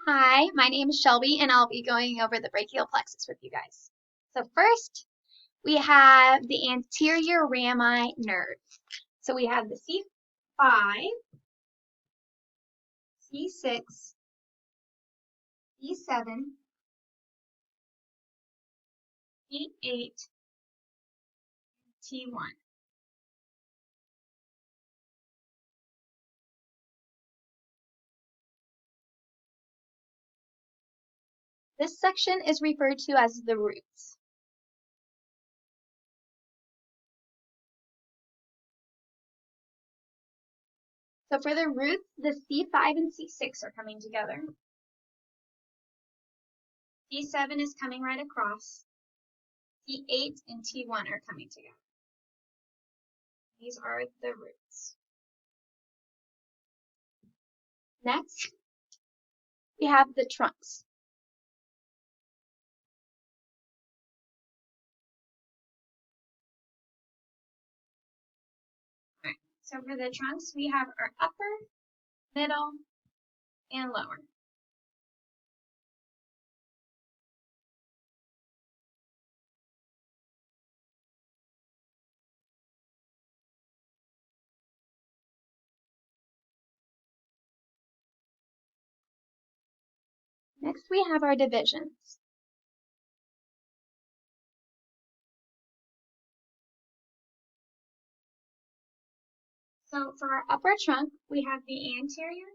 Hi, my name is Shelby, and I'll be going over the brachial plexus with you guys. So first, we have the anterior rami nerve. So we have the C5, C6, C7, C8, T1. This section is referred to as the roots. So for the roots, the C5 and C6 are coming together. C7 is coming right across. C8 and T1 are coming together. These are the roots. Next, we have the trunks. Alright, so for the trunks, we have our upper, middle, and lower. Next, we have our divisions. So for our upper trunk, we have the anterior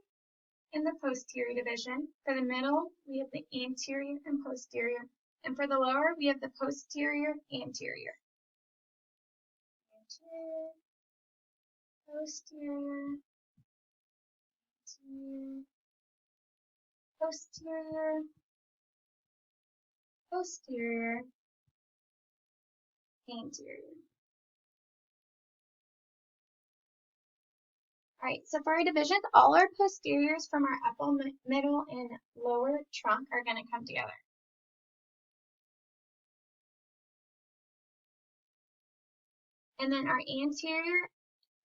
and the posterior division. For the middle, we have the anterior and posterior. And for the lower, we have the posterior, anterior. Anterior, posterior, anterior, posterior, posterior, anterior. Alright, so for our divisions, all our posteriors from our upper, middle, and lower trunk are going to come together. And then our anterior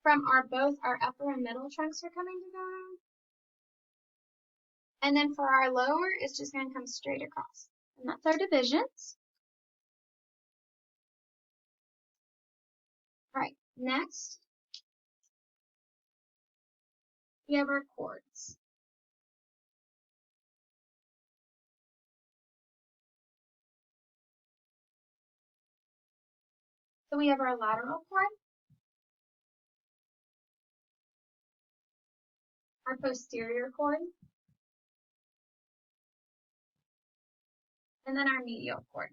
from both our upper and middle trunks are coming together. And then for our lower, it's just going to come straight across. And that's our divisions. Alright, next, we have our chords. So we have our lateral cord, our posterior cord, and then our medial cord.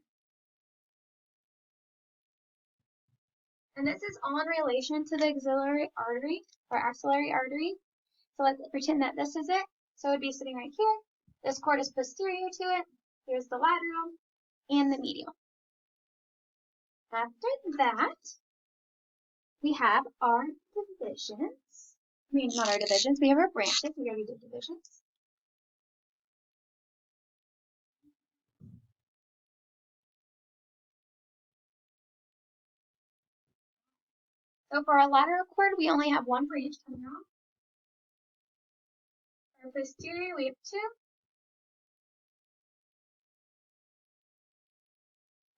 And this is all in relation to the axillary artery or axillary artery. So let's pretend that this is it. So it would be sitting right here. This cord is posterior to it. Here's the lateral and the medial. After that, we have our divisions. I mean, not our divisions. We have our branches. We already did divisions. So for our lateral cord, we only have one branch coming off. For our posterior, we have two.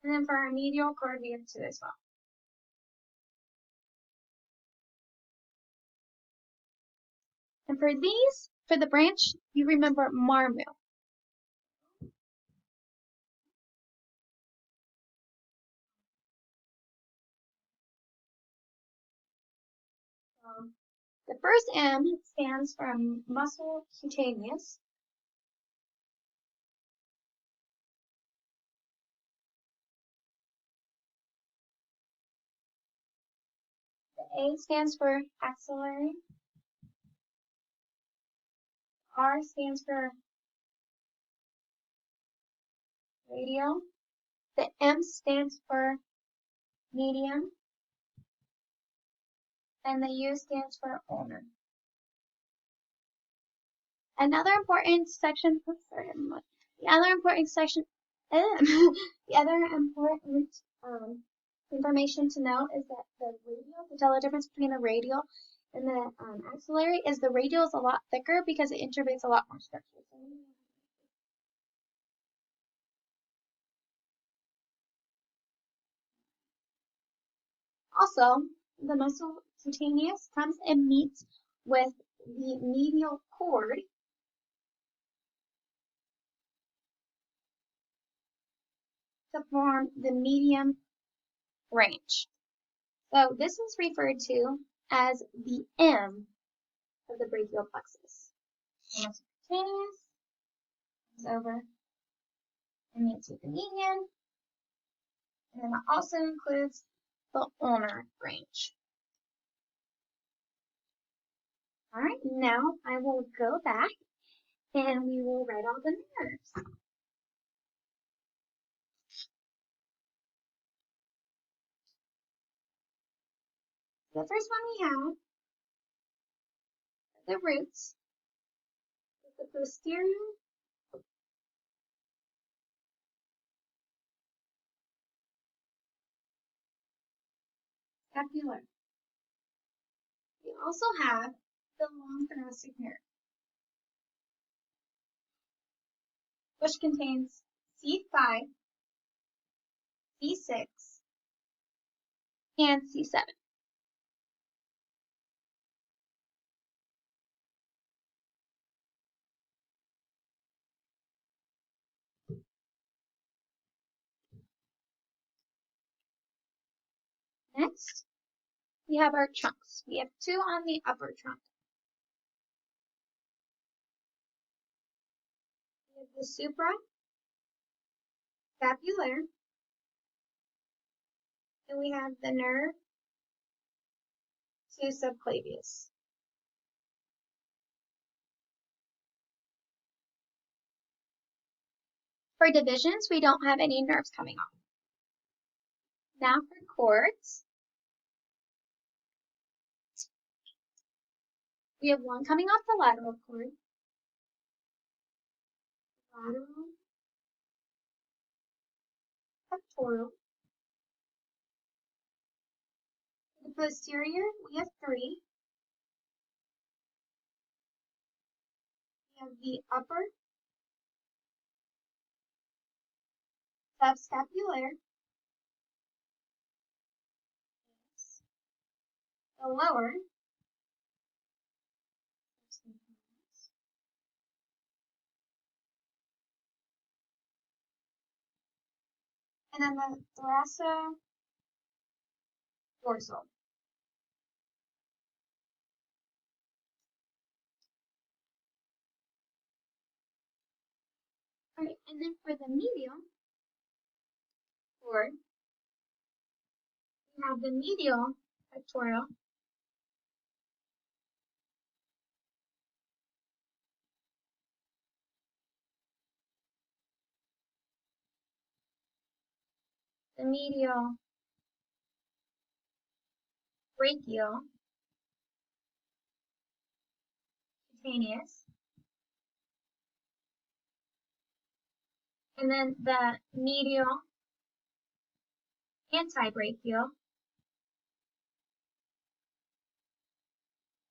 And then for our medial cord, we have two as well. And for these, for the branch, you remember marmu. The first M stands for muscle cutaneous. The A stands for axillary. R stands for radial. The M stands for medium. And the U stands for ulnar. Another important section, the other important section, the other important information to note is that the radial, to tell the difference between the radial and the axillary, is the radial is a lot thicker because it innervates a lot more structure. Also, the muscle cutaneous comes and meets with the medial cord to form the medium branch. So this is referred to as the M of the brachial plexus. The muscle cutaneous comes over and meets with the median, and then that also includes the ulnar branch. All right, now I will go back and we will write all the nerves. The first one we have the roots, the posterior scapular. We also have the long thoracic nerve, which contains C5, C6, and C7. Next, we have our trunks. We have two on the upper trunk. We have the suprascapular, and we have the nerve to subclavius. For divisions, we don't have any nerves coming off. Now for cords, we have one coming off the lateral cord, lateral, pectoral. For the posterior, we have three. We have the upper subscapular, the lower, and then the thoracodorsal. All right, and then for the medial cord, we have the medial pectoral, the medial brachial, cutaneous, and then the medial antibrachial,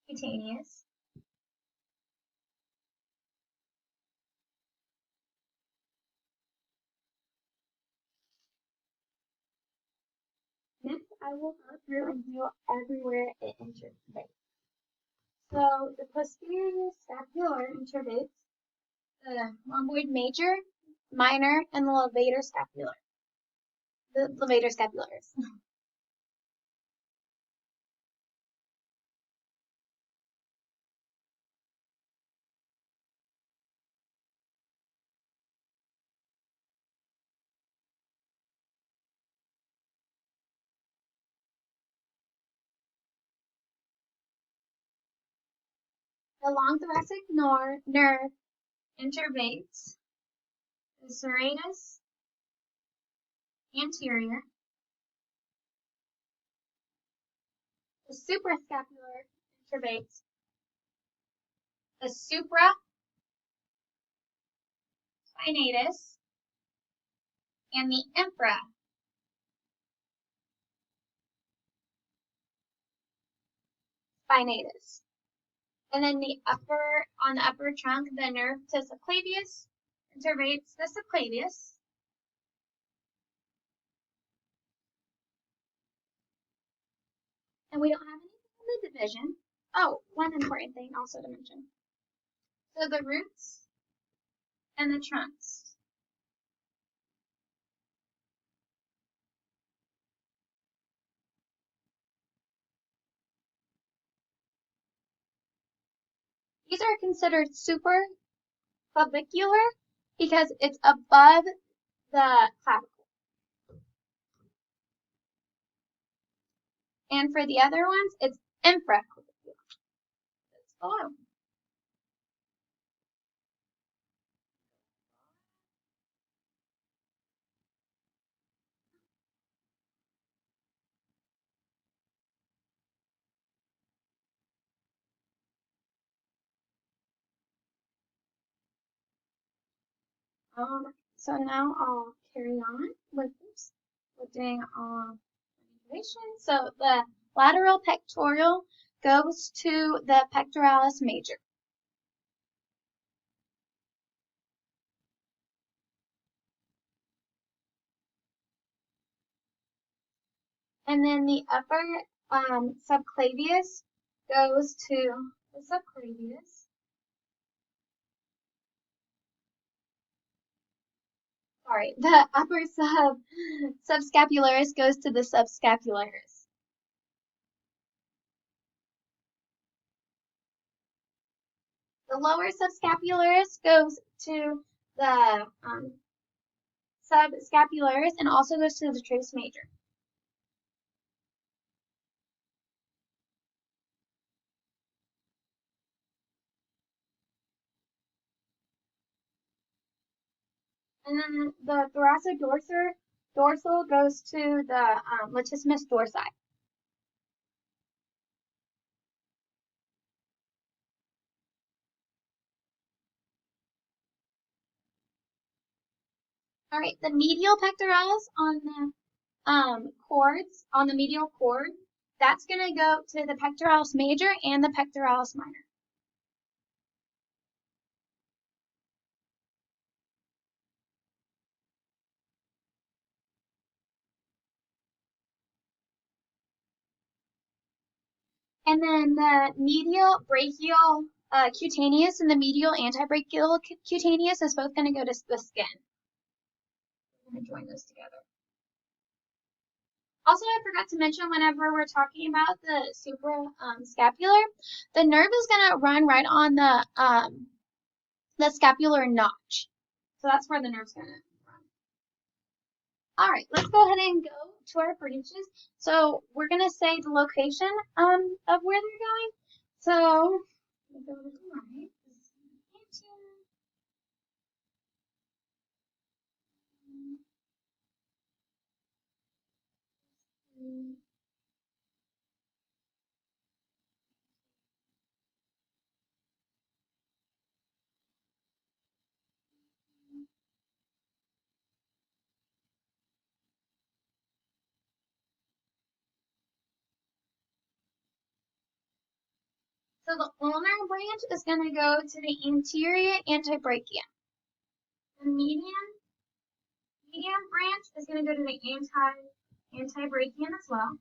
cutaneous, next I will go through and do everywhere it innervates. So the posterior scapular innervates the rhomboid major, minor, and the levator scapular. The levator scapularis. The long thoracic nerve innervates the serratus anterior, the suprascapular innervates the supraspinatus, and the infraspinatus. And then on the upper trunk, the nerve to subclavius innervates the subclavius. And we don't have anything in the division. Oh, one important thing also to mention. So the roots and the trunks. These are considered supraclavicular because it's above the clavicle. And for the other ones, it's infraclavicular. It's below. So now I'll carry on with doing manipulation. So the lateral pectoral goes to the pectoralis major. And then the upper subclavius goes to the subclavius. Sorry, the upper subscapularis goes to the subscapularis. The lower subscapularis goes to the subscapularis and also goes to the tragus major. And then the thoracodorsal goes to the latissimus dorsi. All right, the medial pectoralis on the cords, on the medial cord, that's going to go to the pectoralis major and the pectoralis minor. And then the medial brachial cutaneous and the medial antebrachial cutaneous is both going to go to the skin. I'm going to join those together. Also, I forgot to mention whenever we're talking about the suprascapular, the nerve is going to run right on the scapular notch. So that's where the nerve's going to run. All right, let's go ahead and go to our branches. So we're going to say the location of where they're going. So, go to the right. So the ulnar branch is going to go to the anterior antebrachium. The median branch is going to go to the antebrachium as well.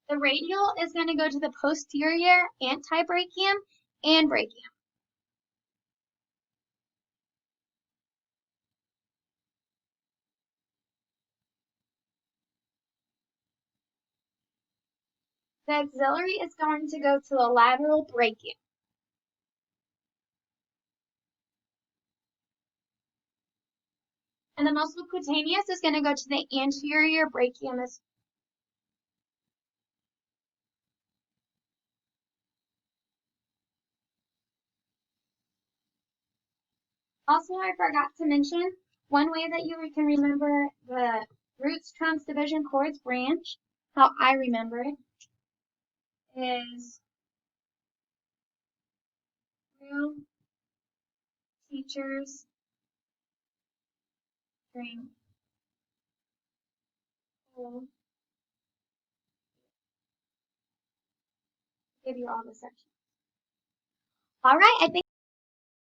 The radial is going to go to the posterior antebrachium and brachium. The axillary is going to go to the lateral brachium. And the muscle cutaneous is going to go to the anterior brachium as also, I forgot to mention one way that you can remember the roots, trunks, division, cords, branch, how I remember it, is real teachers drink whole. Give you all the sections. All right, I think